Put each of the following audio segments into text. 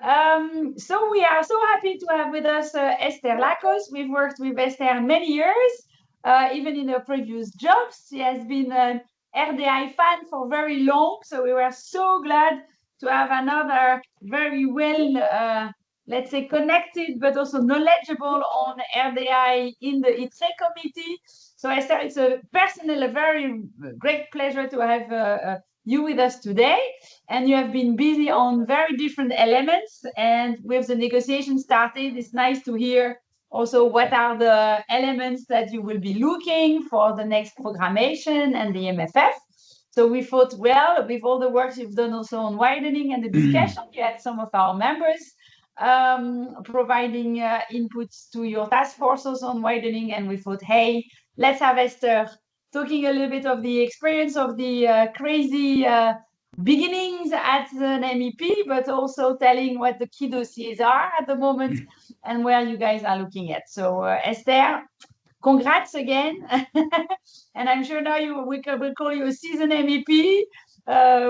So we are so happy to have with us Eszter Lakos. We've worked with Eszter many years, even in her previous jobs. She has been an RDI fan for very long, so we were so glad to have another very well, let's say, connected, but also knowledgeable on RDI in the ITRE committee. So Eszter, it's a very great pleasure to have you with us today. And you have been busy on very different elements. And with the negotiation started, it's nice to hear also what are the elements that you will be looking for the next programmation and the MFF. So we thought, well, with all the work you've done also on widening and the discussion, you had some of our members providing inputs to your task forces on widening. And we thought, hey, let's have Eszter talking a little bit of the experience of the crazy beginnings as an MEP, but also telling what the key dossiers are at the moment and where you guys are looking at. So Eszter, congrats again. And I'm sure now we will call you a seasoned MEP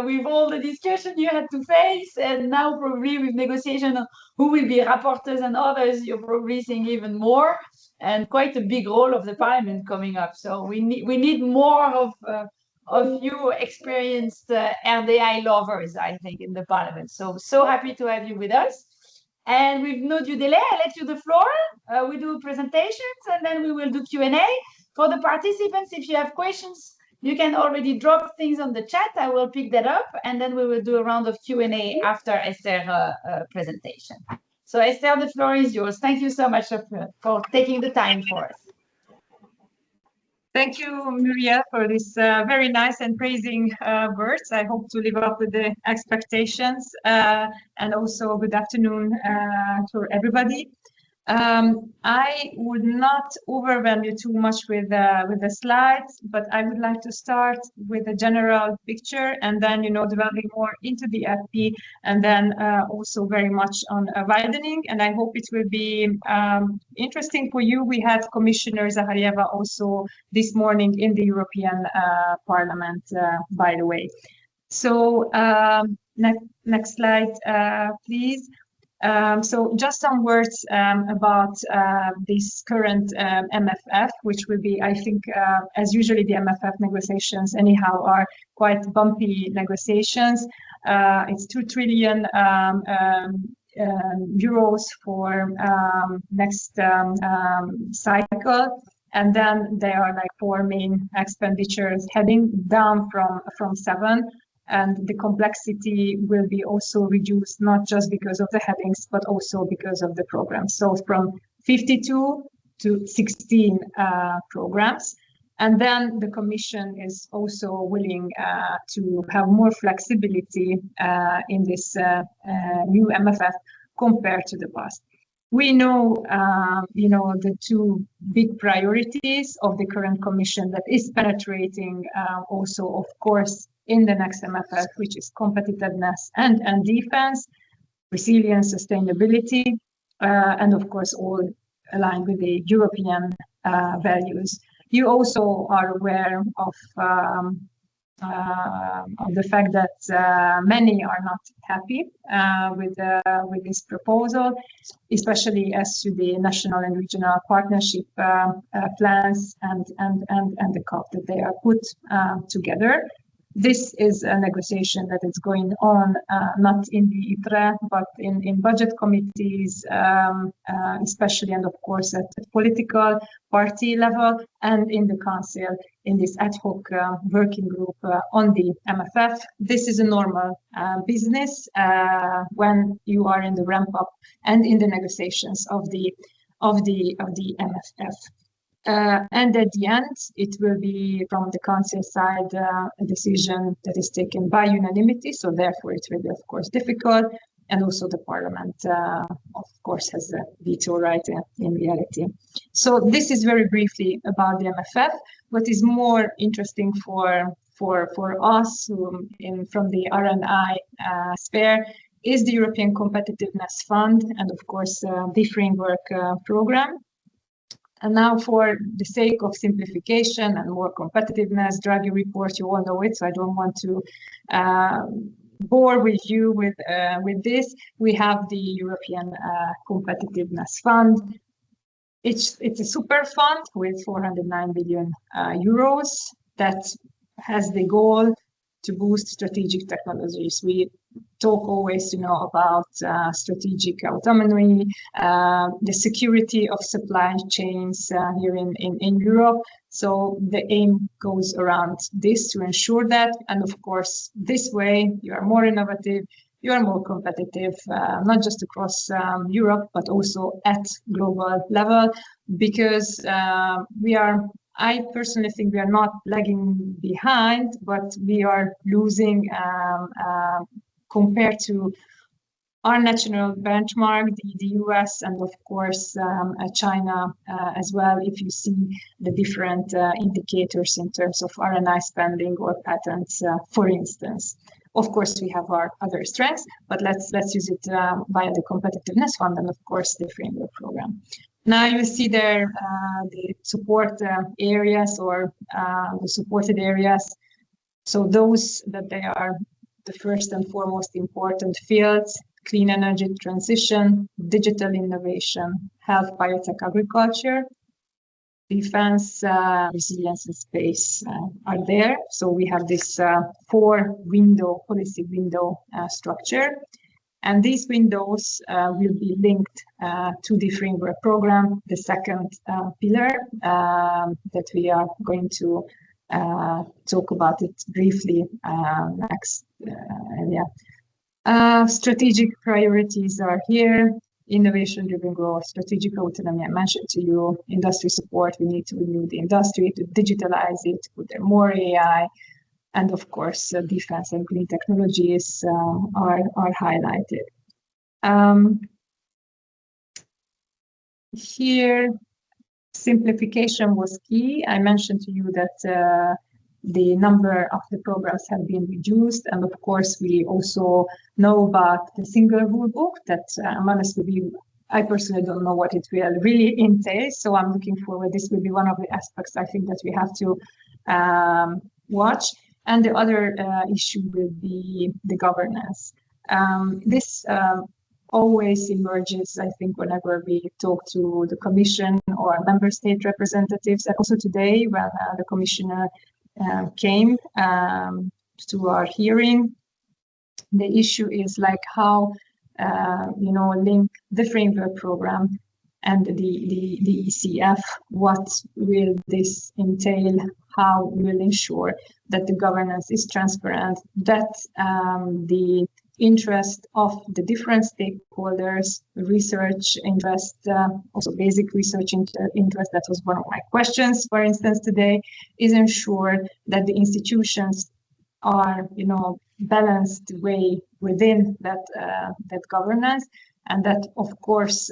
with all the discussion you had to face. And now probably with negotiation on who will be rapporteurs and others, you're probably seeing even more. And quite a big role of the parliament coming up. So we need more of you experienced RDI lovers, I think, in the parliament. So happy to have you with us. And with no due delay, I let you the floor. We do presentations and then we will do Q&A. For the participants, if you have questions, you can already drop things on the chat. I will pick that up and then we will do a round of Q&A after Eszter's presentation. So Eszter, the floor is yours. Thank you so much for taking the time for us. Thank you, Muriel, for this very nice and praising words. I hope to live up to the expectations. And also good afternoon to everybody. I would not overwhelm you too much with the slides, but I would like to start with a general picture and then, delving more into the FP and then also very much on widening. And I hope it will be interesting for you. We had Commissioner Zaharieva also this morning in the European Parliament, by the way. So next slide, please. So just some words about this current MFF, which will be, I think, as usually the MFF negotiations anyhow are quite bumpy negotiations. It's 2 trillion euros for next cycle. And then there are like 4 main expenditures heading down from 7. And the complexity will be also reduced, not just because of the headings, but also because of the programs. So from 52 to 16 programs. And then the Commission is also willing to have more flexibility in this new MFF compared to the past. We know, the 2 big priorities of the current Commission that is penetrating also, of course, in the next MFF, which is competitiveness and defense, resilience, sustainability, and of course, all aligned with the European values. You also are aware of the fact that many are not happy with this proposal, especially as to the national and regional partnership plans and the COP that they are put together. This is a negotiation that is going on not in the ITRE, but in budget committees, especially, and of course at the political party level, and in the council, in this ad hoc working group on the MFF. This is a normal business when you are in the ramp up and in the negotiations of the MFF. And at the end, it will be from the council side a decision that is taken by unanimity. So therefore, it will be, of course, difficult. And also the parliament, of course, has a veto right in reality. So this is very briefly about the MFF. What is more interesting for us from the R&I sphere is the European Competitiveness Fund and, of course, the framework program. And now, for the sake of simplification and more competitiveness, Draghi report, you all know it, so I don't want to bore with you with this. We have the European Competitiveness Fund. It's a super fund with 409 billion euros that has the goal to boost strategic technologies. We talk always, about strategic autonomy, the security of supply chains here in Europe. So the aim goes around this to ensure that. And of course, this way you are more innovative, you are more competitive, not just across Europe, but also at global level, because I personally think we are not lagging behind, but we are losing compared to our national benchmark, the US, and of course China as well, if you see the different indicators in terms of R&I spending or patents, for instance. Of course, we have our other strengths, but let's use it via the Competitiveness Fund and of course the framework program. Now you see there the support areas or the supported areas. So those that they are the first and foremost important fields: clean energy transition, digital innovation, health, biotech, agriculture, defense, resilience, and space are there. So we have this policy window structure. And these windows will be linked to the framework program, the second pillar that we are going to talk about it briefly next. Strategic priorities are here: innovation-driven growth, strategic autonomy. I mentioned to you industry support. We need to renew the industry, to digitalize it, to put there more AI. And of course, defense and green technologies are highlighted. Here, simplification was key. I mentioned to you that the number of the programs have been reduced. And of course, we also know about the single rule book that I'm honest with you, I personally don't know what it will really entail. So I'm looking forward. This will be one of the aspects I think that we have to watch. And the other issue will be the governance. This always emerges, I think, whenever we talk to the Commission or member state representatives. And also today, when the Commissioner came to our hearing, the issue is like how, link the framework program and the ECF. What will this entail? How we will ensure that the governance is transparent, that the interest of the different stakeholders, research interest, also basic research interest, that was one of my questions, for instance, today, is ensured that the institutions are, balanced way within that governance, and that, of course,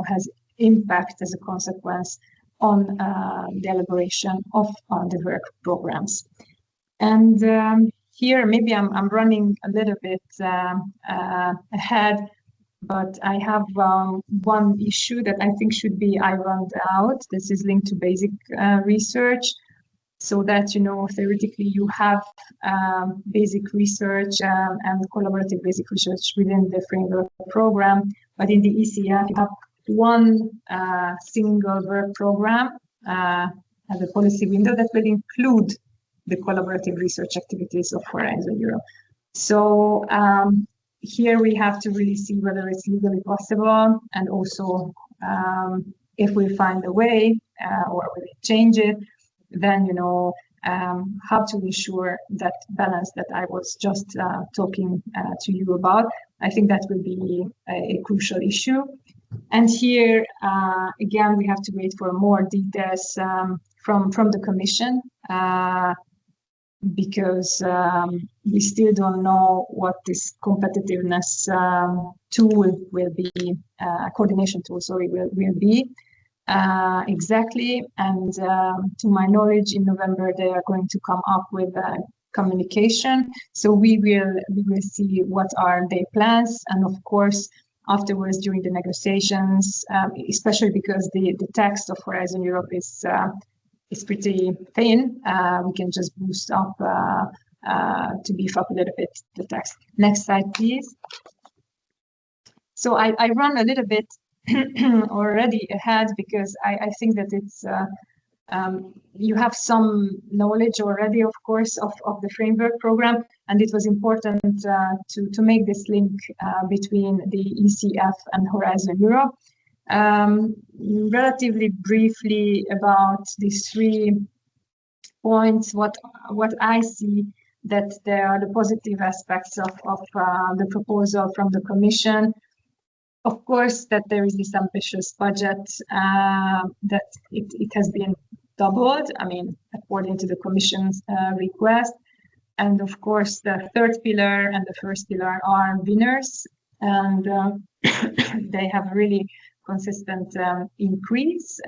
has impact as a consequence on the elaboration of the work programs. And here, maybe I'm running a little bit ahead, but I have one issue that I think should be ironed out. This is linked to basic research, so that, theoretically you have basic research and collaborative basic research within the framework program, but in the ECF, you have one single work program as a policy window that will include the collaborative research activities of Horizon Europe. So here we have to really see whether it's legally possible, and also if we find a way or we change it, then how to ensure that balance that I was just talking to you about. I think that will be a crucial issue. And here, again, we have to wait for more details from the Commission, because we still don't know what this competitiveness tool will be, coordination tool, sorry, will be exactly. And to my knowledge, in November, they are going to come up with a communication. So we will see what are their plans, and of course, afterwards during the negotiations, especially because the text of Horizon Europe is pretty thin, we can just boost up to beef up a little bit the text. Next slide, please. So I run a little bit already ahead because I think that it's you have some knowledge already, of course, of the framework program, and it was important to make this link between the ECF and Horizon Europe. Relatively briefly about these 3 points, what I see that there are the positive aspects of the proposal from the Commission. Of course, that there is this ambitious budget, that it has been doubled, I mean, according to the Commission's request. And of course, the 3rd pillar and the 1st pillar are winners, and they have really consistent increase.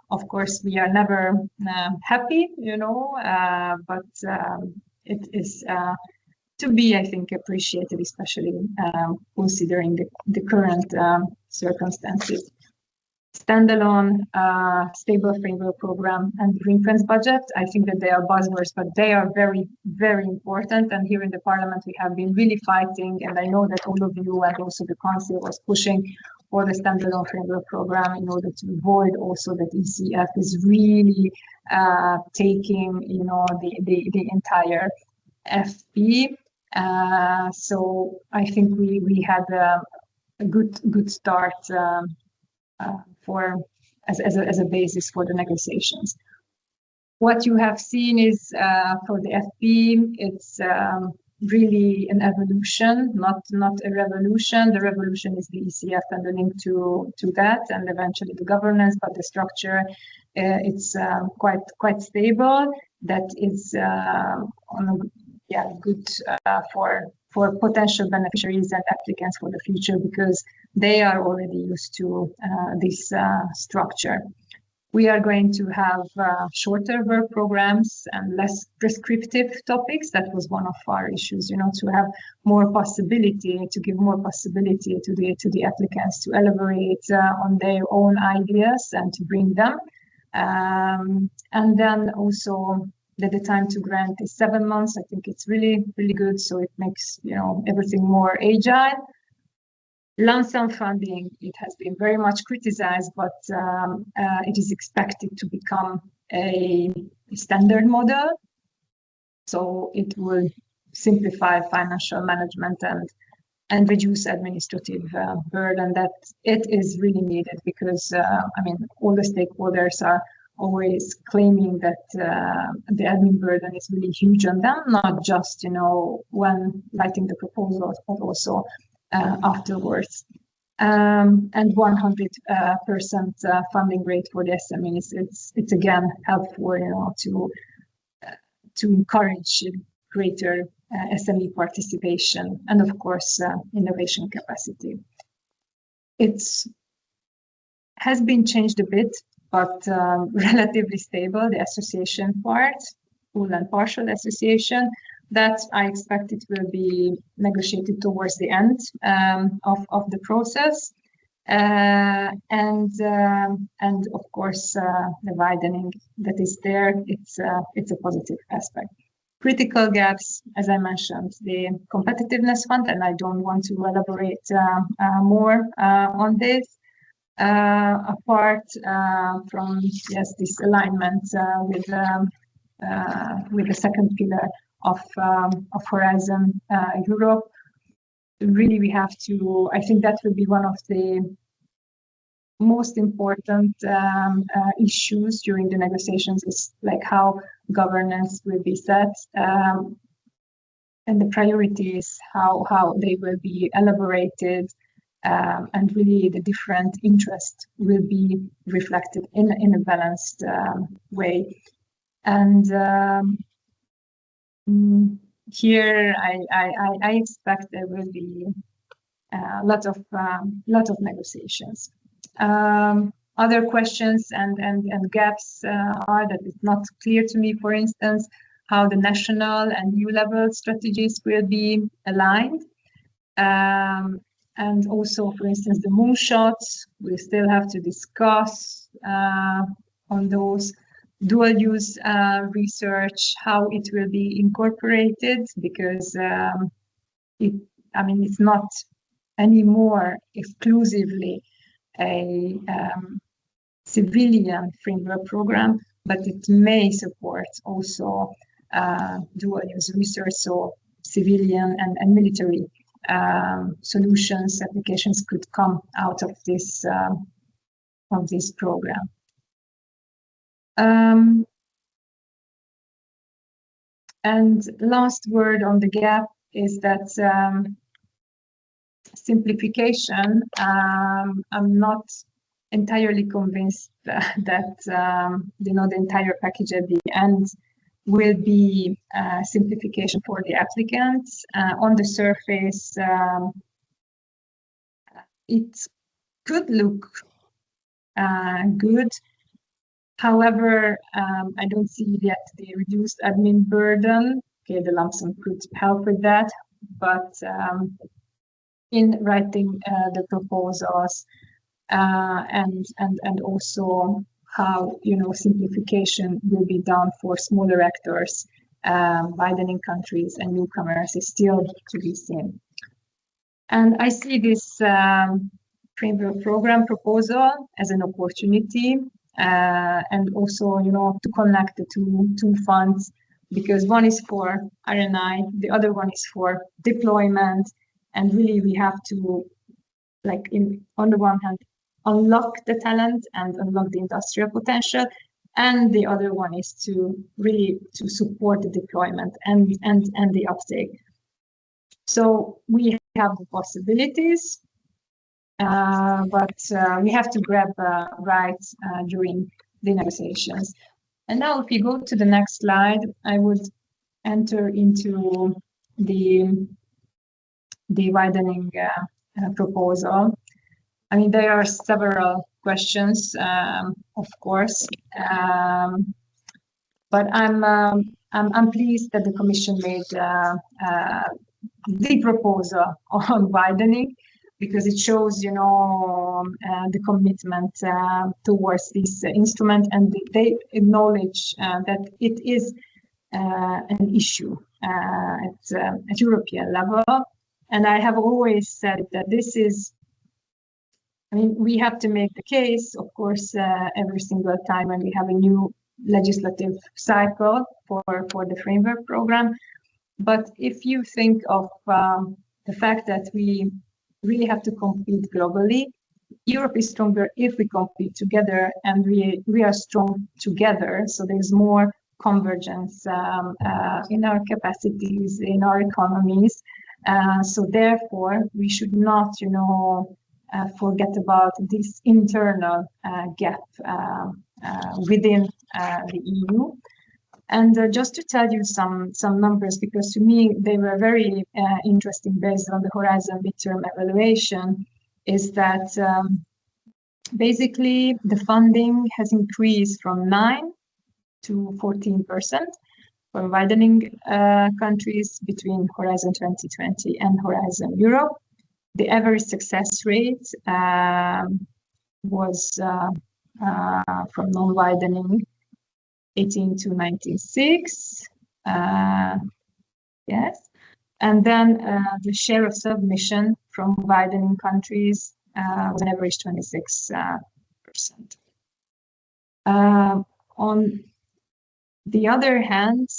Of course, we are never happy, you know, but it is to be, I think, appreciated, especially considering the current circumstances. Standalone, stable framework program, and ring-fence budget. I think that they are buzzwords, but they are very, very important. And here in the Parliament, we have been really fighting, and I know that all of you and also the Council was pushing for the standalone framework program in order to avoid also that ECF is really taking, you know, the entire FP. So I think we had a good start for as a basis for the negotiations. What you have seen is for the FP, it's really an evolution, not a revolution. The revolution is the ECF and the link to that, and eventually the governance. But the structure, it's quite stable. That is on a good for potential beneficiaries and applicants for the future, because they are already used to this structure. We are going to have shorter work programs and less prescriptive topics. That was one of our issues, you know, to have more possibility, to give more possibility to the applicants to elaborate on their own ideas and to bring them. And then also that the time to grant is 7 months. I think it's really, really good. So it makes, you know, everything more agile. Lump sum funding, it has been very much criticized, but it is expected to become a standard model. So it will simplify financial management and reduce administrative burden. That it is really needed, because I mean, all the stakeholders are always claiming that the admin burden is really huge on them, not just, you know, when writing the proposals, but also afterwards. And 100% funding rate for the SMEs, it's again helpful, you know, to encourage greater SME participation and of course innovation capacity. It's has been changed a bit, but relatively stable. The association part, full and partial association, that I expect it will be negotiated towards the end of the process, and of course the widening that is there. It's a positive aspect. Critical gaps, as I mentioned, the competitiveness fund, and I don't want to elaborate more on this. Apart from this alignment with the second pillar of Horizon Europe, really we have to. I think that will be one of the most important issues during the negotiations, is like how governance will be set, and the priorities, how they will be elaborated. And really the different interests will be reflected in a balanced way. And here I expect there will be a lot of negotiations. Other questions and gaps are that it's not clear to me, for instance, how the national and EU level strategies will be aligned. And also, for instance, the moonshots, we still have to discuss on those. dual-use research, how it will be incorporated, because it's not anymore exclusively a civilian framework program, but it may support also dual-use research, so civilian and military solutions, applications could come out of this program. And last word on the gap is that simplification. I'm not entirely convinced that the entire package at the end will be simplification for the applicants. On the surface, it could look good. However, I don't see yet the reduced admin burden. Okay, the lump sum could help with that, but in writing the proposals and also how simplification will be done for smaller actors, widening countries and newcomers is still to be seen. And I see this framework program proposal as an opportunity, and also to connect the two funds, because one is for R&I, the other one is for deployment, and really we have to, on the one hand, unlock the talent and unlock the industrial potential, and the other one is to really support the deployment and the uptake. So we have the possibilities, but we have to grab right during the negotiations. And now if you go to the next slide, I would enter into the widening proposal. I mean, there are several questions, of course, but I'm pleased that the Commission made the proposal on widening, because it shows, the commitment towards this instrument, and they acknowledge that it is an issue at European level. And I have always said that this is, we have to make the case, of course, every single time when we have a new legislative cycle for the framework program. But if you think of the fact that we really have to compete globally, Europe is stronger if we compete together, and we are strong together. So there's more convergence in our capacities, in our economies. So therefore, we should not, forget about this internal gap within the EU. And just to tell you some numbers, because to me they were very interesting based on the Horizon midterm evaluation, is that basically the funding has increased from 9 to 14% for widening countries between Horizon 2020 and Horizon Europe. The average success rate was from non-widening 18 to 96, yes. And then the share of submission from widening countries was an average 26%. On the other hand,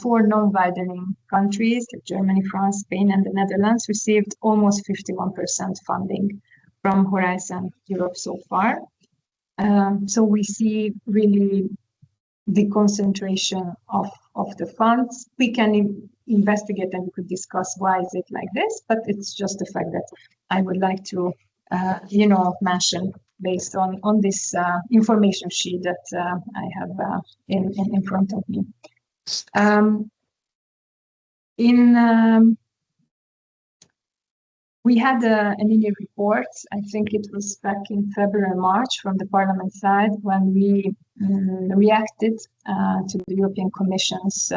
for non-widening countries like Germany, France, Spain, and the Netherlands received almost 51% funding from Horizon Europe so far. So we see really the concentration of the funds. We can investigate and we could discuss why is it like this, but it's just the fact that I would like to, mention based on this information sheet that I have in front of me. We had an ENI report, I think it was back in February, March, from the Parliament side, when we reacted to the European Commission's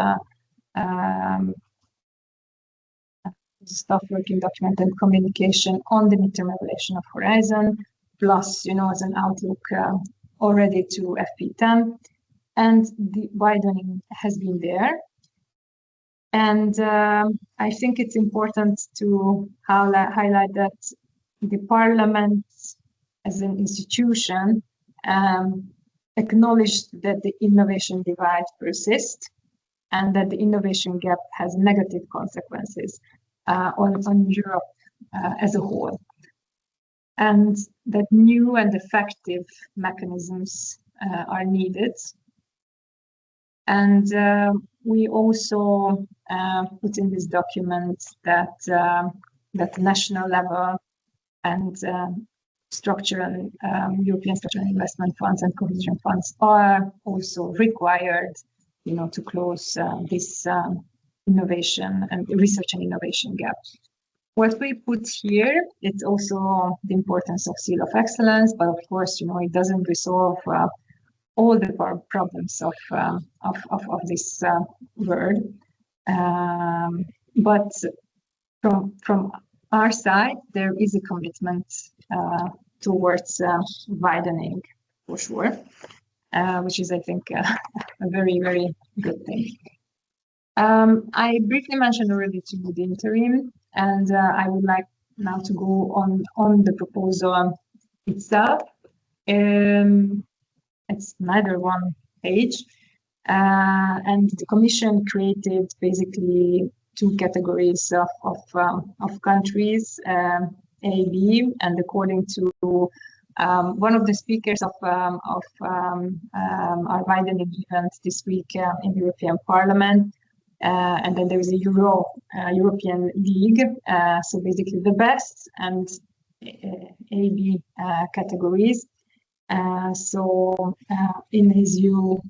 staff working document and communication on the midterm evaluation of Horizon, plus, as an outlook already to FP10. and the widening has been there. And I think it's important to highlight that the Parliament as an institution acknowledged that the innovation divide persists and that the innovation gap has negative consequences on Europe as a whole. And that new and effective mechanisms are needed. And we also put in this document that that national level and structural European structural investment funds and cohesion funds are also required, you know, to close this innovation and research and innovation gap. What we put here, it's also the importance of seal of excellence, but of course, you know, it doesn't resolve all the problems of this word. But from our side, there is a commitment towards widening, for sure, which is, I think, a very, very good thing. I briefly mentioned already to you the interim, and I would like now to go on the proposal itself. It's neither one page, and the Commission created basically two categories of countries, A, B, and according to one of the speakers of our widening event this week in the European Parliament, and then there is a European League, so basically the best and A, B categories. So in his view,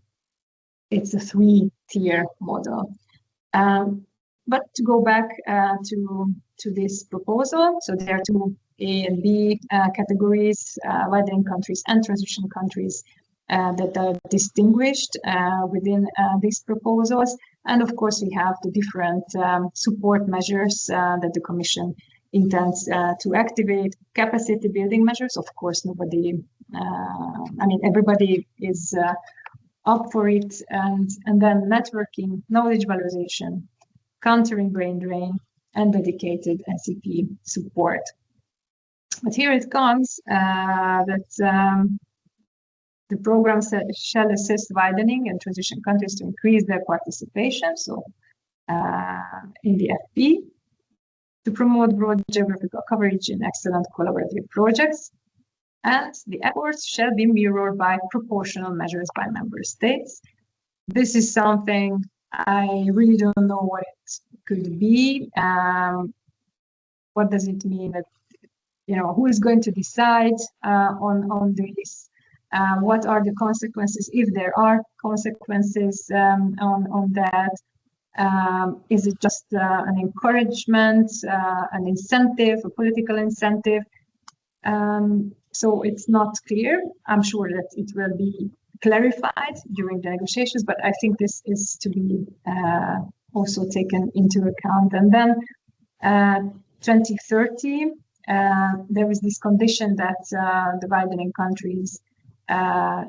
it's a three-tier model. But to go back to this proposal, so there are two A and B categories, widening countries and transition countries that are distinguished within these proposals. And of course, we have the different support measures that the Commission intends to activate. Capacity building measures, of course, nobody, I mean, everybody is up for it. And then networking, knowledge valorization, countering brain drain, and dedicated NCP support. But here it comes that the program shall assist widening and transition countries to increase their participation, so in the FP, to promote broad geographical coverage in excellent collaborative projects, and the efforts shall be mirrored by proportional measures by member states. This is something I really don't know what it could be. What does it mean? That, you know, who is going to decide on this? What are the consequences, if there are consequences on that? Is it just an encouragement, an incentive, a political incentive? So it's not clear. I'm sure that it will be clarified during the negotiations, but I think this is to be also taken into account. And then 2030, there is this condition that the widening countries,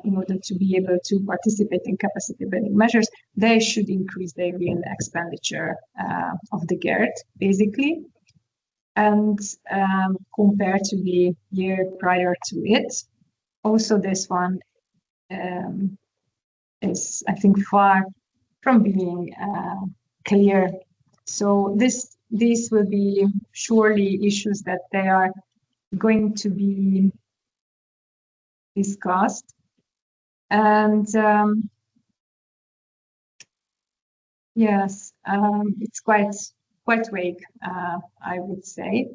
in order to be able to participate in capacity building measures, they should increase their real expenditure of the GERT, basically, and compared to the year prior to it. Also, this one is, I think, far from being clear. So these will be surely issues that they are going to be discussed, and yes, it's quite vague, I would say,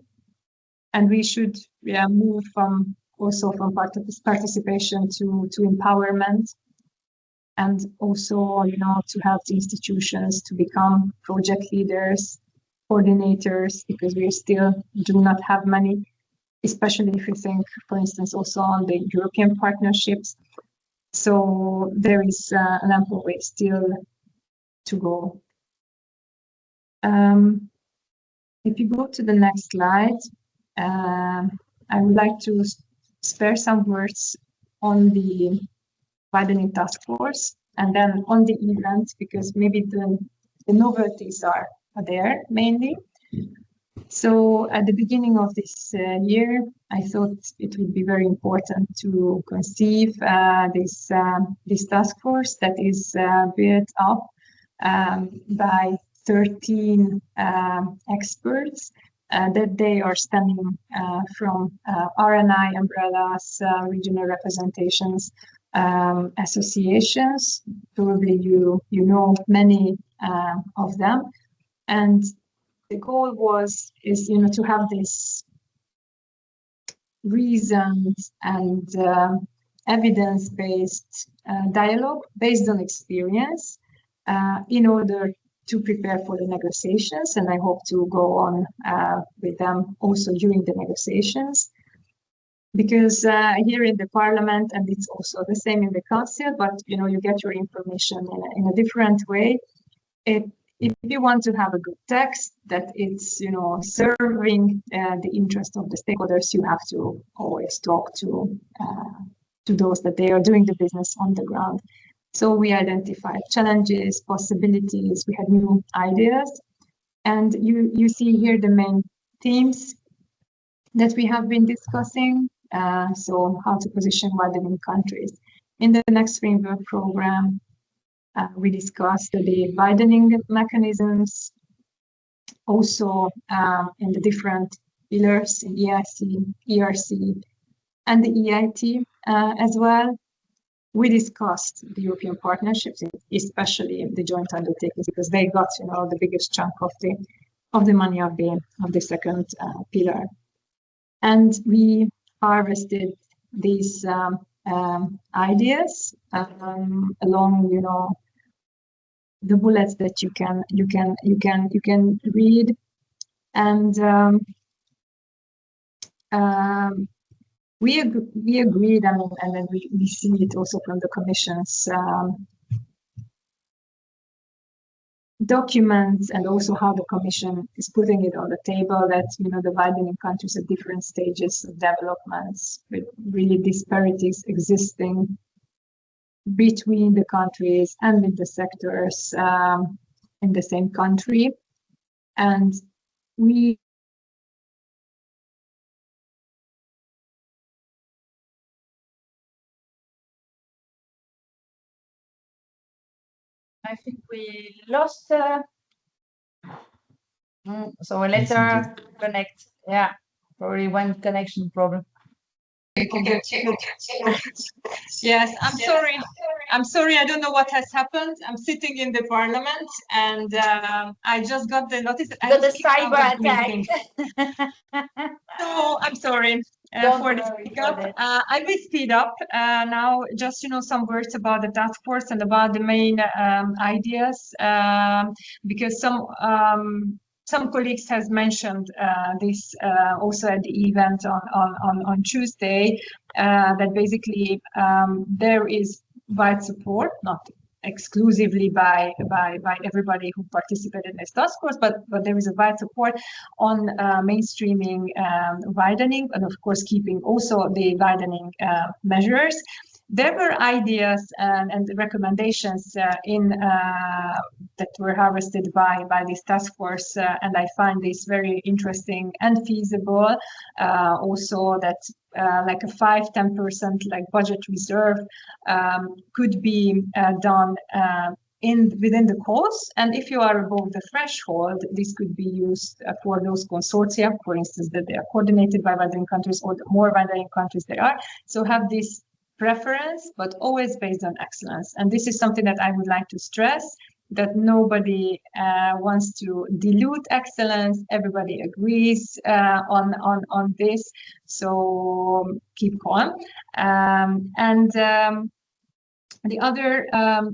and we should move from participation to empowerment, and also, you know, to help the institutions to become project leaders, coordinators, because we still do not have many, especially if you think, for instance, also on the European partnerships. So there is an ample way still to go. If you go to the next slide, I would like to spare some words on the widening task force and then on the event, because maybe the novelties are there mainly. So at the beginning of this year, I thought it would be very important to conceive this task force that is built up by 13 experts that they are stemming from RNI umbrellas, regional representations, associations. Probably you know many of them, and the goal is to have this reasoned and evidence-based dialogue based on experience in order to prepare for the negotiations, and I hope to go on with them also during the negotiations. Because here in the parliament, and it's also the same in the council, but you get your information in a different way. If you want to have a good text that it's serving the interest of the stakeholders, you have to always talk to those that they are doing the business on the ground. So we identified challenges, possibilities, we had new ideas, and you see here the main themes that we have been discussing. So how to position widening countries. In the next framework program, we discussed the widening mechanisms, also in the different pillars, in EIC, ERC, and the EIT as well. We discussed the European partnerships, especially the joint undertakings, because they got the biggest chunk of the money of the second pillar, and we harvested these ideas along the bullets that you can read, and we agreed, and then we see it also from the Commission's documents, and also how the Commission is putting it on the table, that the widening countries at different stages of developments, with really disparities existing between the countries and with the sectors in the same country. And I think we lost. So let's connect. Yeah, probably one connection problem. Okay. Yes, I'm sorry. I'm sorry. I don't know what has happened. I'm sitting in the parliament, and I just got the notice. Got the cyber attack. So I'm sorry for the hiccup. I will speed up now. Just some words about the task force and about the main ideas, because some colleagues has mentioned this also at the event on Tuesday, that basically there is wide support, not exclusively by everybody who participated in this task force, but there is a wide support on mainstreaming widening, and of course keeping also the widening measures. There were ideas and recommendations that were harvested by this task force, and I find this very interesting and feasible. Also, that like a 5-10% like budget reserve could be done within the course, and if you are above the threshold, this could be used for those consortia, for instance, that they are coordinated by widening countries, or the more widening countries there are. So have this preference, but always based on excellence. And this is something that I would like to stress, that nobody wants to dilute excellence. Everybody agrees on this. So keep calm. The other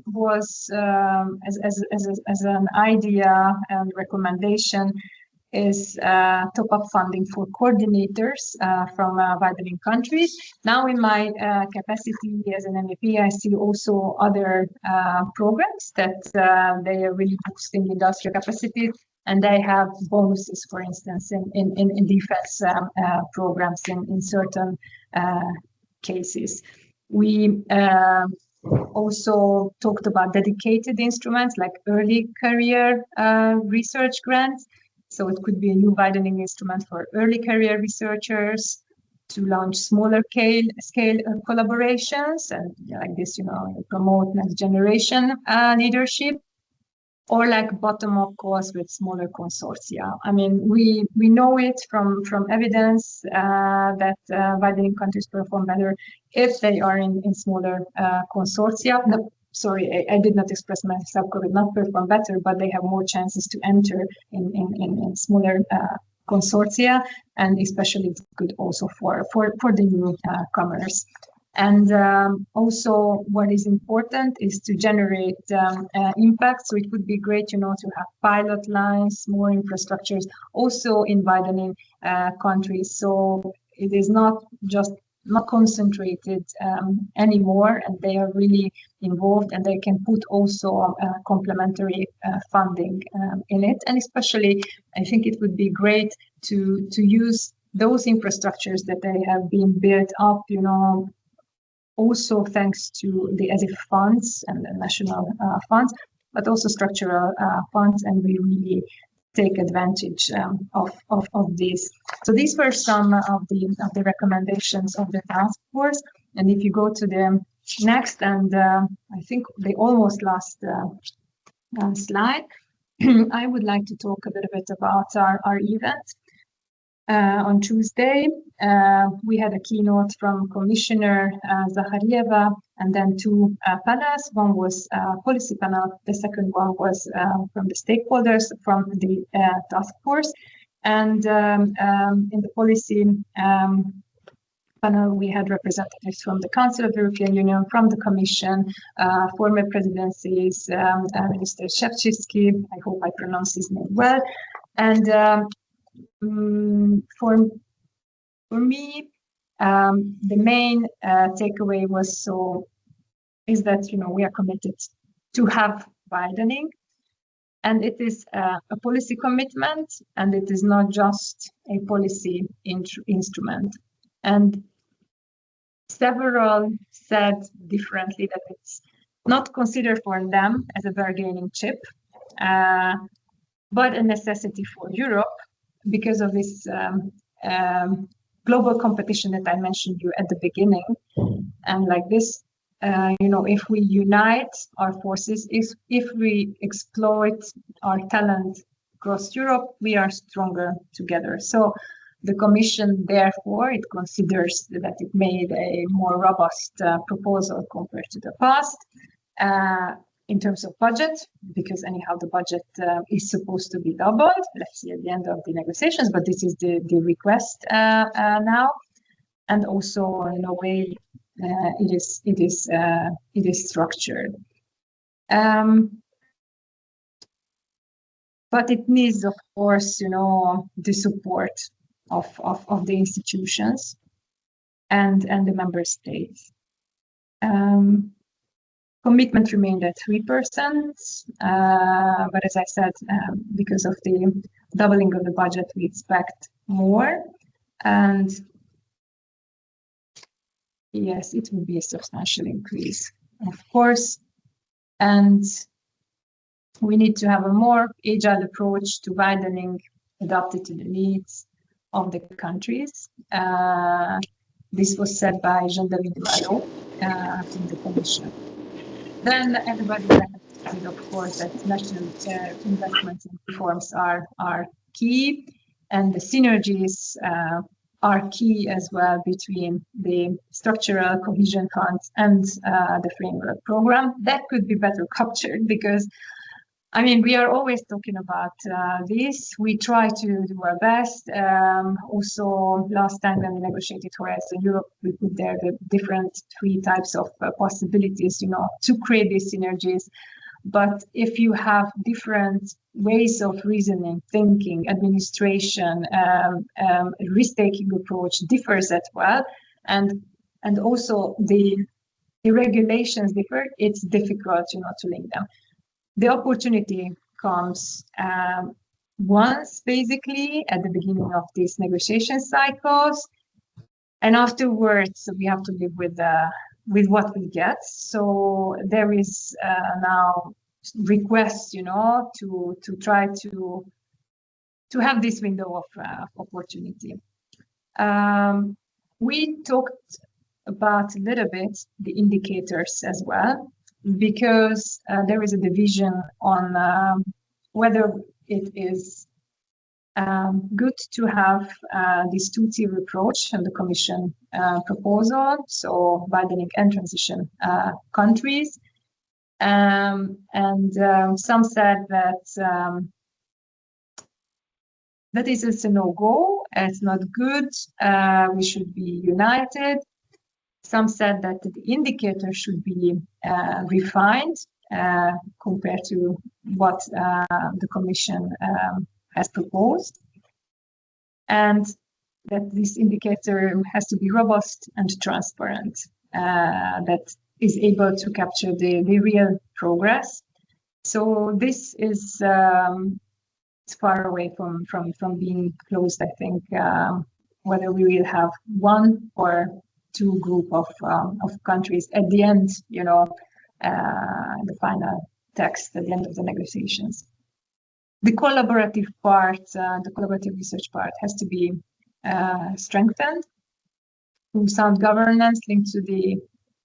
was as an idea and recommendation is top-up funding for coordinators from widening countries. Now in my capacity as an MEP, I see also other programs that they are really boosting industrial capacities, and they have bonuses, for instance, in defense programs in certain cases. We also talked about dedicated instruments like early career research grants. So it could be a new widening instrument for early career researchers to launch smaller scale collaborations and like this, promote next generation leadership, or like bottom-up calls with smaller consortia. I mean, we know it from evidence that widening countries perform better if they are in smaller consortia. No, sorry, I did not express myself correctly. Not perform better, but they have more chances to enter in smaller consortia, and especially good also for the newcomers. And also what is important is to generate impact. So it would be great, to have pilot lines, more infrastructures, also in widening countries. So it is not concentrated anymore, and they are really involved, and they can put also complementary funding in it. And especially, I think it would be great to use those infrastructures that they have been built up, also thanks to the ESIF funds and the national funds, but also structural funds, and we really take advantage of these. So these were some of the recommendations of the task force. And if you go to the next, and I think the almost last slide, I would like to talk a little bit about our event. On Tuesday, we had a keynote from Commissioner Zakharieva, and then two panels. One was policy panel. The second one was from the stakeholders from the task force. And in the policy panel, we had representatives from the Council of the European Union, from the Commission, former presidencies, Minister Shevchivsky, I hope I pronounce his name well, and for me, the main takeaway is that we are committed to have widening, and it is a policy commitment, and it is not just a policy instrument. And several said differently that it's not considered for them as a bargaining chip, but a necessity for Europe, because of this global competition that I mentioned you at the beginning. And like this, if we unite our forces, if we exploit our talent across Europe, we are stronger together. So the Commission, therefore, it considers that it made a more robust proposal compared to the past. In terms of budget, because anyhow the budget is supposed to be doubled. Let's see at the end of the negotiations, but this is the request now, and also in a way it is structured. But it needs, of course, the support of the institutions and the member states. Commitment remained at 3%, but as I said, because of the doubling of the budget, we expect more. And yes, it will be a substantial increase, of course. And we need to have a more agile approach to widening, adapted to the needs of the countries. This was said by Jean-David Malo from the Commission. Then everybody recognizes, of course, that national investments and reforms are key, and the synergies are key as well between the structural cohesion funds and the framework program. That could be better captured, because I mean, we are always talking about this. We try to do our best. Also, last time when we negotiated Horizon Europe, we put there the different 3 types of possibilities, to create these synergies. But if you have different ways of reasoning, thinking, administration, risk-taking approach differs as well, and also the regulations differ, it's difficult, to link them. The opportunity comes once, basically, at the beginning of these negotiation cycles, and afterwards we have to live with with what we get. So there is now requests, you know, to try to have this window of opportunity. We talked about a little bit the indicators as well, because there is a division on whether it is good to have this two-tier approach and the Commission proposal, so widening and transition countries. Some said that that is a no-go, it's not good, we should be united. Some said that the indicator should be refined compared to what the Commission has proposed, and that this indicator has to be robust and transparent, that is able to capture the real progress. So this is far away from being closed, I think, whether we will have one or two group of countries at the end, you know, the final text at the end of the negotiations. The collaborative part, the collaborative research part has to be strengthened through sound governance linked to the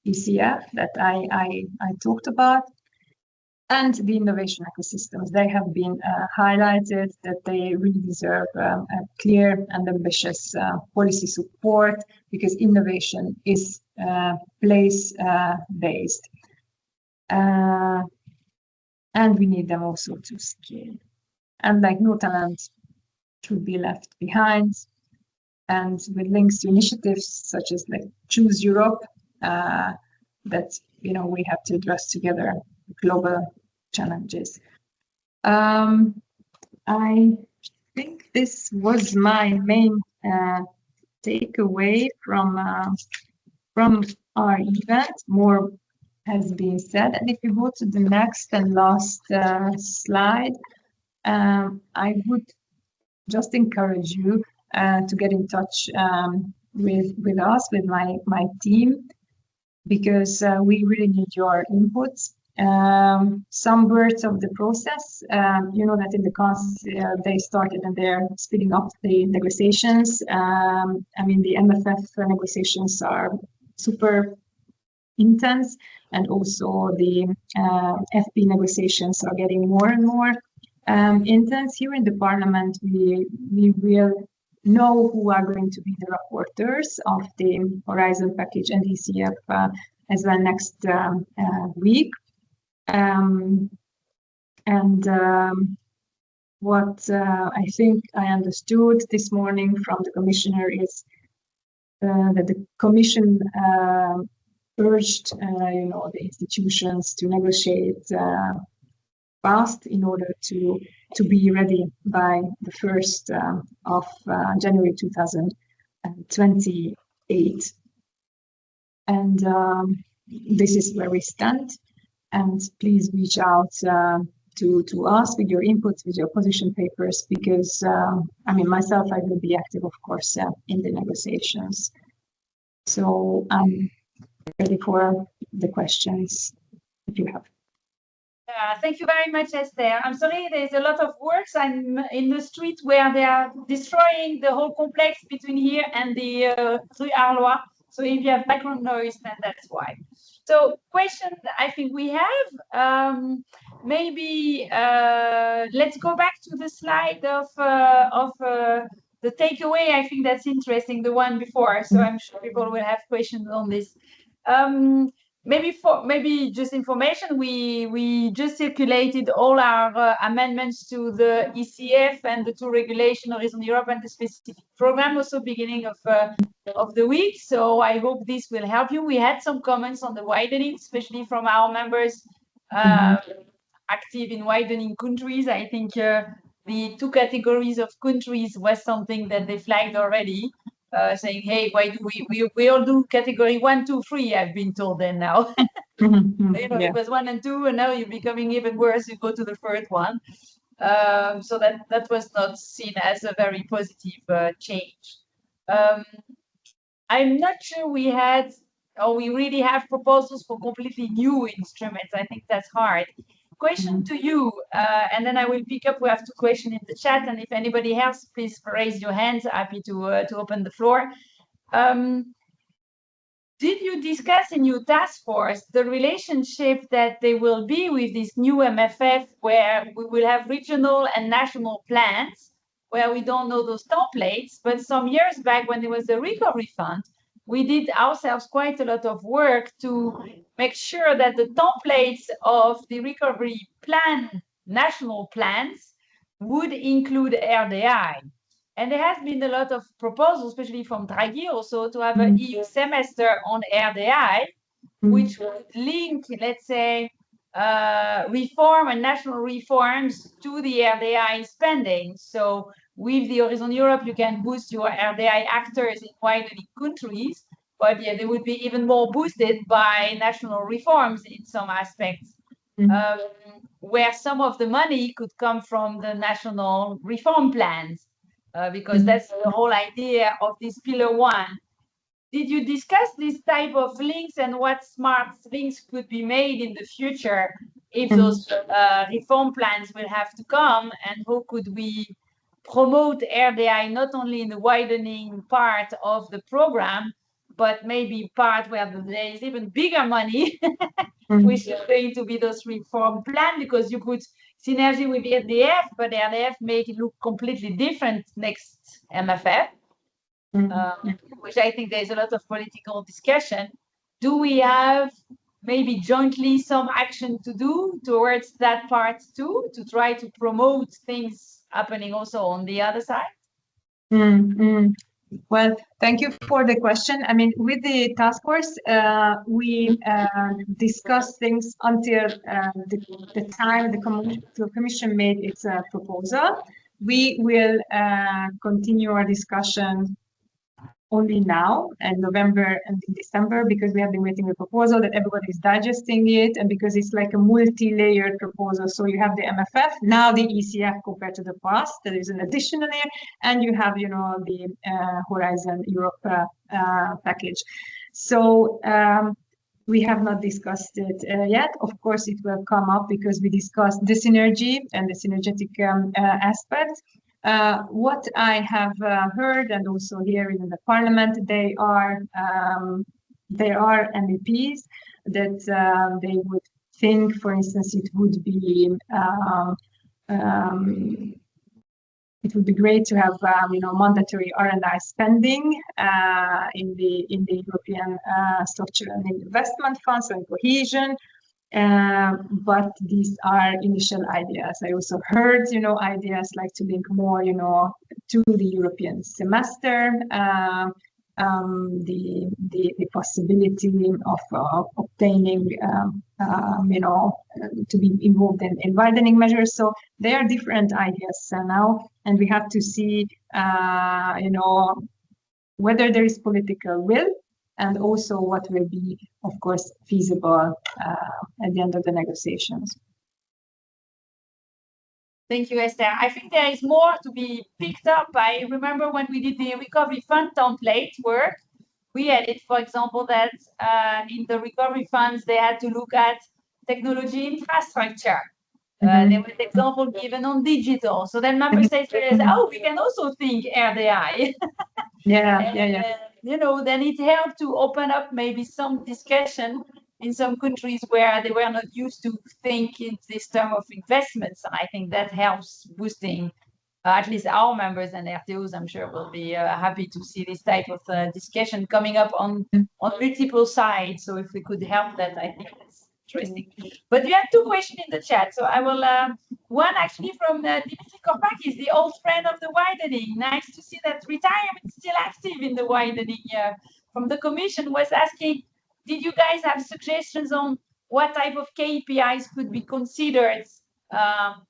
ECF that I talked about, and the innovation ecosystems. They have been highlighted that they really deserve a clear and ambitious policy support, because innovation is place-based. And we need them also to scale. And like no talent should be left behind. And with links to initiatives such as like Choose Europe, that, you know, we have to address together global challenges. I think this was my main takeaway from our event. More has been said, and if you go to the next and last slide, I would just encourage you to get in touch with us, with my team, because we really need your inputs. Some words of the process, you know that in the Council they started and they're speeding up the negotiations. I mean, the MFF negotiations are super intense, and also the FP negotiations are getting more and more intense. Here in the Parliament, we will know who are going to be the rapporteurs of the Horizon package and ECF as well next week. What I think I understood this morning from the Commissioner is that the Commission urged you know, the institutions to negotiate fast in order to be ready by the 1st of January 2028. And this is where we stand. And please reach out to us with your inputs, with your position papers, because I mean, myself, I will be active, of course, in the negotiations. So I'm ready for the questions if you have. Thank you very much, Eszter. I'm sorry, there's a lot of works. I'm in the street where they are destroying the whole complex between here and the Rue Arlois. So if you have background noise, then that's why. So question I think we have, maybe let's go back to the slide of the takeaway. I think that's interesting, the one before. So I'm sure people will have questions on this. Maybe just information, we just circulated all our amendments to the ECF and the two regulation Horizon Europe and the specific program also beginning of the week. So I hope this will help you. We had some comments on the widening, especially from our members active in widening countries. I think the two categories of countries was something that they flagged already. Saying, hey, why do we all do category 1, 2, 3? I've been told then now. You know, yeah. It was 1 and 2, and now you're becoming even worse. You go to the third one. So that was not seen as a very positive change. I'm not sure we had or we really have proposals for completely new instruments? I think that's hard. Question to you, and then I will pick up. We have 2 questions in the chat, and if anybody else, please raise your hands. Happy to open the floor. Did you discuss in your task force the relationship that there will be with this new MFF, where we will have regional and national plans, where we don't know those templates? But some years back, when there was the recovery fund, we did ourselves quite a lot of work to make sure that the templates of the recovery plan, national plans, would include RDI. And there has been a lot of proposals, especially from Draghi also, to have an EU semester on RDI, which would link, let's say, reform and national reforms to the RDI spending. So with the Horizon Europe, you can boost your RDI actors in widening countries, but yeah, they would be even more boosted by national reforms in some aspects, where some of the money could come from the national reform plans. Because that's the whole idea of this pillar 1. Did you discuss this type of links and what smart links could be made in the future if those reform plans will have to come, and how could we promote RDI not only in the widening part of the program, but maybe part where there is even bigger money, which is going to be those reform plan, because you put synergy with the RDF, but the RDF make it look completely different next MFF, which I think there's a lot of political discussion. Do we have maybe jointly some action to do towards that part too, to try to promote things happening also on the other side? Well, thank you for the question. I mean, with the task force, we discussed things until the time the Commission made its proposal. We will continue our discussion only now in November and in December, because we have been waiting the proposal, that everybody is digesting it, and because it's like a multi-layered proposal. So you have the MFF, now the ECF compared to the past, there is an additional layer, and you have, you know, the Horizon Europe package. So we have not discussed it yet. Of course, it will come up because we discussed the synergy and the synergetic aspect. What I have heard, and also hearing in the Parliament, they are MEPs that they would think, for instance, it would be great to have you know, mandatory R&I spending in the European structural and investment funds and cohesion. But these are initial ideas. I also heard, you know, ideas like to link more, you know, to the European semester, the possibility of obtaining, you know, to be involved in widening measures. So there are different ideas now, and we have to see, you know, whether there is political will, and also what will be, of course, feasible at the end of the negotiations. Thank you, Eszter. I think there is more to be picked up. I remember when we did the recovery fund template work, we had it, for example, that in the recovery funds, they had to look at technology infrastructure. There was an example given on digital. So then member states realized, oh, we can also think RDI. Yeah. You know, then it helped to open up maybe some discussion in some countries where they were not used to think in this term of investments. And I think that helps boosting at least our members, and EARTOs, I'm sure, will be happy to see this type of discussion coming up on multiple sides. So if we could help that, I think it's interesting. But you have 2 questions in the chat. So I will, one actually from Dimitri Korpakis, the old friend of the widening. Nice to see that retirement is still active in the widening. From the Commission was asking, did you guys have suggestions on what type of KPIs could be considered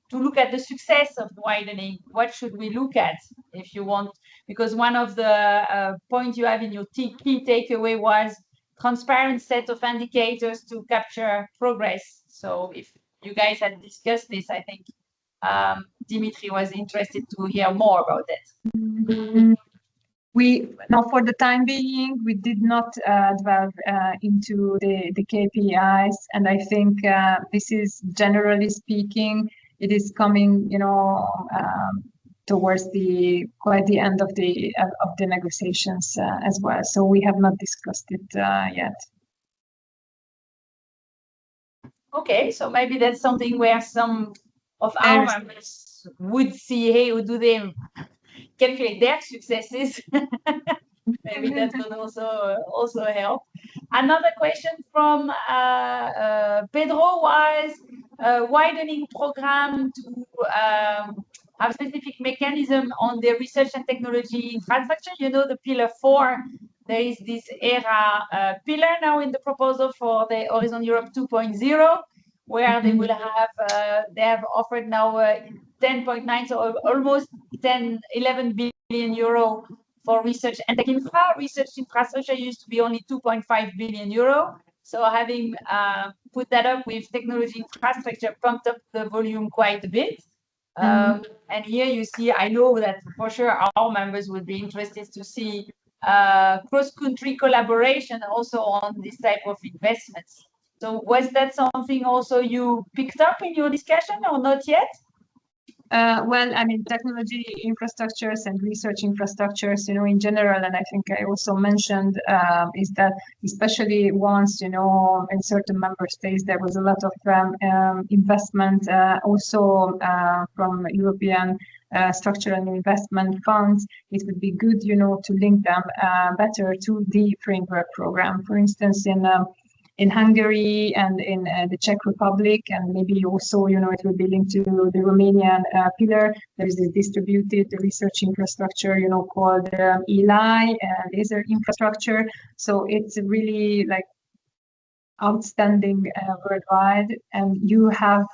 to look at the success of the widening? What should we look at if you want? Because one of the points you have in your key takeaway was transparent set of indicators to capture progress. So if you guys had discussed this, I think Dimitri was interested to hear more about that. Now for the time being, we did not delve into the KPIs, and I think this is, generally speaking, it is coming, towards quite the end of the negotiations as well. So we have not discussed it yet. Okay, so maybe that's something where some of our members would see, hey, do they calculate their successes? Maybe that would also help. Another question from Pedro was widening program to have specific mechanism on the research and technology infrastructure. You know, the pillar 4, there is this ERA pillar now in the proposal for the Horizon Europe 2.0, where they will have, they have offered now 10.9, so almost 11 billion euro for research and tech infra. Research infrastructure used to be only 2.5 billion euro. So having put that up with technology infrastructure pumped up the volume quite a bit. And here you see, I know that for sure our members would be interested to see cross-country collaboration also on this type of investments. So was that something also you picked up in your discussion or not yet? Well, I mean, technology infrastructures and research infrastructures, in general, and I think I also mentioned, is that especially once, in certain member states, there was a lot of investment also from European structural and investment funds, it would be good, to link them better to the framework program. For instance, in Hungary and in the Czech Republic, and maybe also, it will be linked to the Romanian pillar. There is this distributed research infrastructure, called ELI, laser infrastructure. So it's really like outstanding worldwide, and you have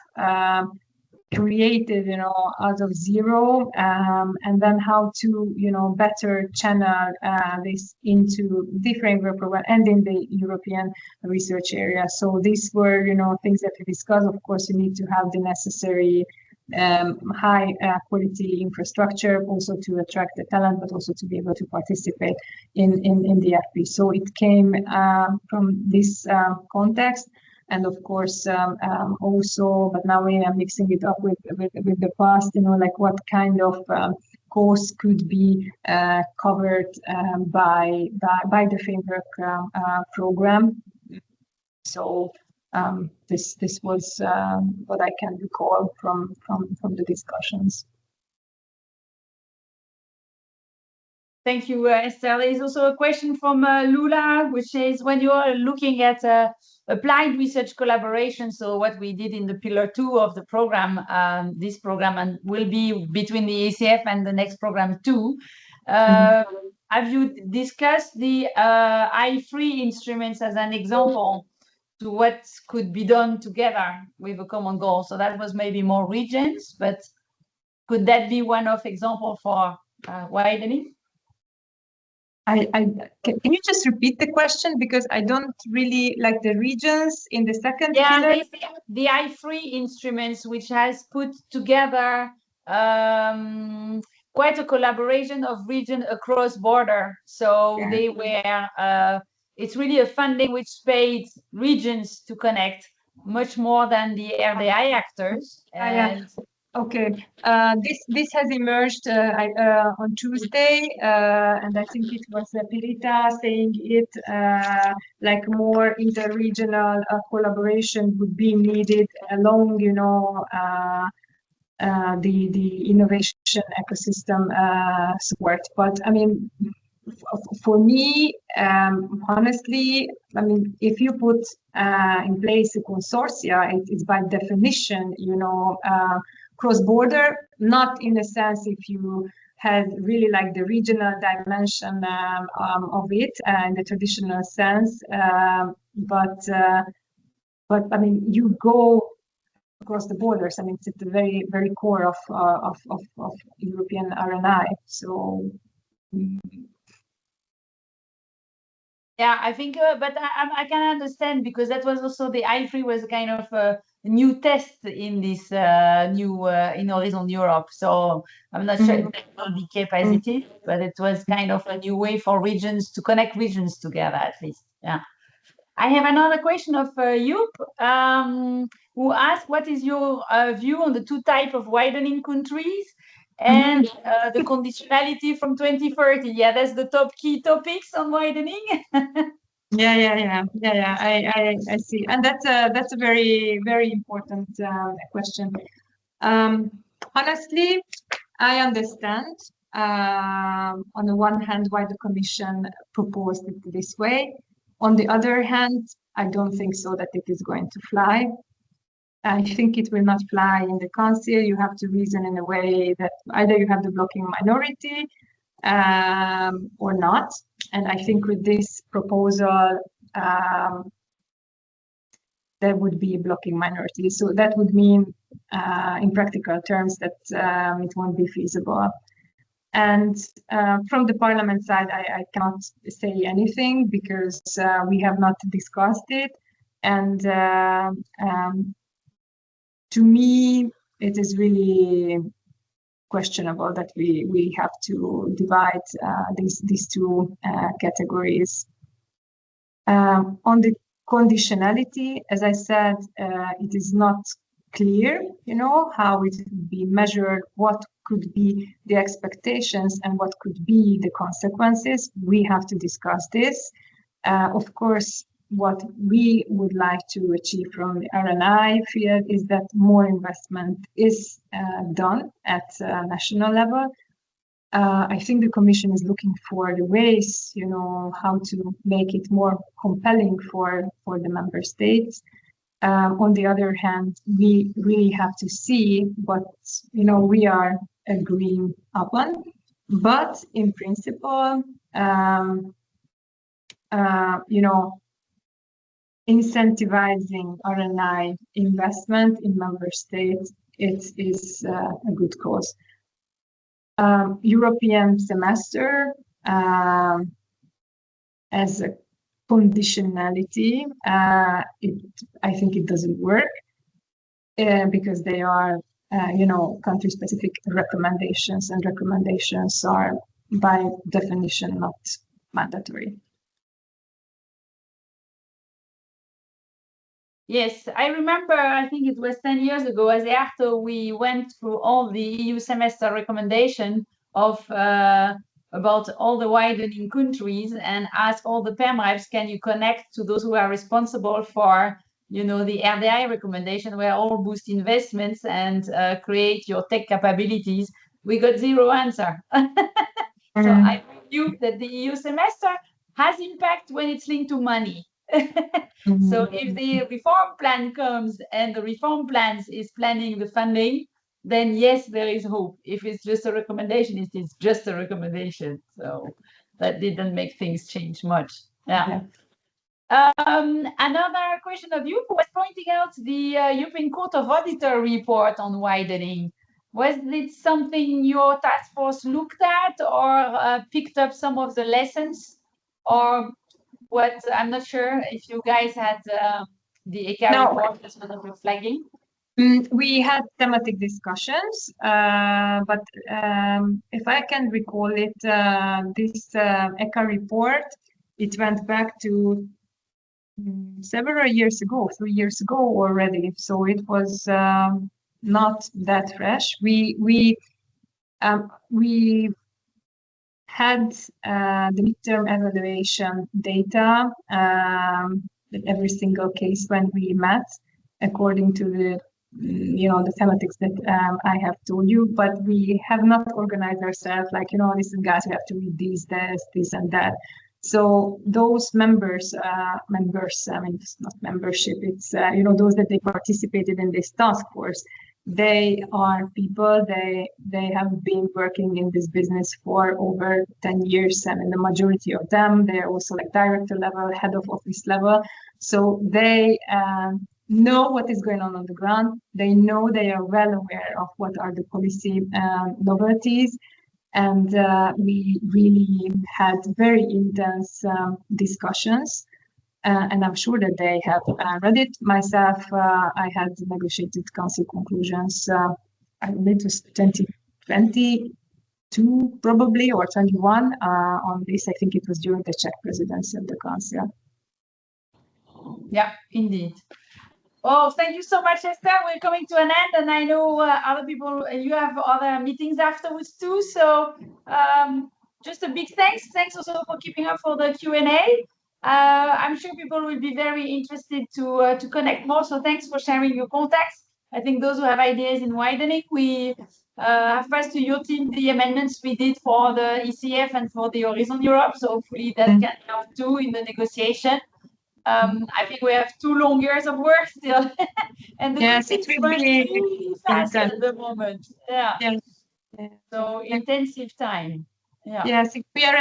created, out of zero, and then how to, better channel this into the framework program and in the European research area. So these were, things that we discussed. Of course, you need to have the necessary high quality infrastructure also to attract the talent, but also to be able to participate in the FP. So it came from this context. And of course, also, but now we are mixing it up with the past, like what kind of course could be covered by the framework program. So this was what I can recall from the discussions. Thank you, Eszter. There is also a question from Lula, which says, when you are looking at applied research collaboration, so what we did in the pillar 2 of the program, this program, and will be between the ACF and the next program too. Have you discussed the I3 instruments as an example to what could be done together with a common goal? So that was maybe more regions, but could that be one of example for widening? Can you just repeat the question, because I don't really like the regions in the second pillar? The I3 instruments, which has put together quite a collaboration of region across border. So they were, it's really a funding which paid regions to connect much more than the RDI actors. And okay, this has emerged on Tuesday, and I think it was Pirita saying it, like more inter-regional collaboration would be needed along, the innovation ecosystem support. But I mean, for me, honestly, I mean, if you put in place a consortia, it's by definition, cross-border, not in a sense if you had really like the regional dimension of it in the traditional sense, but I mean, you go across the borders. I mean, it's at the very, very core of European R&I. So. Yeah, I think, but I can understand, because that was also the I3 was kind of new test in this new in Horizon Europe. So I'm not sure it will be capacity, but it was kind of a new way for regions to connect regions together, at least. Yeah. I have another question of Joop, who asked, what is your view on the two types of widening countries and the conditionality from 2030? Yeah, that's the top key topics on widening. Yeah. I see, and that's a very, very important question. Honestly, I understand on the one hand why the Commission proposed it this way. On the other hand, I don't think so that it is going to fly. I think it will not fly in the Council. You have to reason in a way that either you have the blocking minority or not. And I think with this proposal, there would be a blocking minority. So that would mean, in practical terms, that it won't be feasible. And from the Parliament side, I cannot say anything because we have not discussed it. And to me, it is really questionable that we have to divide these two categories. On the conditionality, as I said, it is not clear, how it would be measured, what could be the expectations and what could be the consequences. We have to discuss this. Of course, what we would like to achieve from the R&I field is that more investment is done at national level. I think the Commission is looking for the ways, how to make it more compelling for the member states. On the other hand, we really have to see what, we are agreeing upon. But in principle, incentivizing R&I investment in member states, it is a good cause. European semester as a conditionality, I think it doesn't work because they are, country-specific recommendations, and recommendations are by definition not mandatory. Yes, I remember, I think it was 10 years ago, as EARTO, we went through all the EU semester recommendation of about all the widening countries and asked all the PEMREPs, can you connect to those who are responsible for, the RDI recommendation, where all boost investments and create your tech capabilities? We got zero answer. So I argue that the EU semester has impact when it's linked to money. So if the reform plan comes and the reform plans is planning the funding, then yes, there is hope. If it's just a recommendation, it is just a recommendation. So that didn't make things change much. Yeah. Another question of you was pointing out the European Court of Auditor report on widening. Was it something your task force looked at or picked up some of the lessons, or what? I'm not sure if you guys had the ECA report as one of the flagging. We had thematic discussions, but if I can recall it, this ECA report, it went back to several years ago, 3 years ago already. So it was not that fresh. We had the midterm evaluation data every single case when we met, according to the the thematics that I have told you, but we have not organized ourselves like, listen guys, we have to read this and that. So those members, I mean, it's not membership, it's, those that they participated in this task force, they are people, they have been working in this business for over 10 years. I mean, the majority of them, they're also like director level, head of office level. So they know what is going on the ground. They know, they are well aware of what are the policy novelties. And we really had very intense discussions. and I'm sure that they have read it. Myself, I had negotiated council conclusions, I believe it was 2022 probably, or 21 on this. I think it was during the Czech presidency of the council. Yeah, indeed. Oh, thank you so much, Eszter. We're coming to an end, and I know other people, you have other meetings afterwards too. So just a big thanks. Thanks also for keeping up for the Q&A. I'm sure people will be very interested to connect more. So thanks for sharing your contacts. I think those who have ideas in widening, we have passed to your team the amendments we did for the ECF and for the Horizon Europe. So hopefully that can help too in the negotiation. I think we have 2 long years of work still, and the yes, it will be really fast at the moment. Yeah. Yes. So intensive time. Yeah. Yes, we are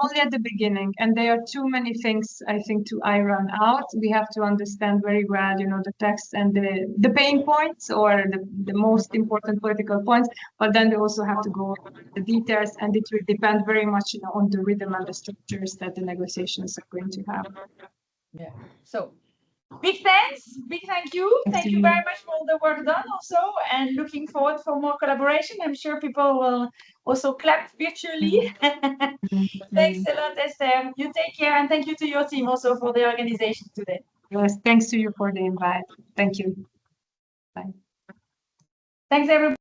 only at the beginning, and there are too many things, I think, to iron out. We have to understand very well, the text and the pain points or the most important political points, but then we also have to go over the details, and it will depend very much, on the rhythm and the structures that the negotiations are going to have. Yeah. So big thanks, big thank you. Thank you very much for all the work done also, and looking forward for more collaboration. I'm sure people will also clap virtually. Thanks a lot, Eszter. You take care, and thank you to your team also for the organization today. Yes, thanks to you for the invite. Thank you. Bye. Thanks, everybody.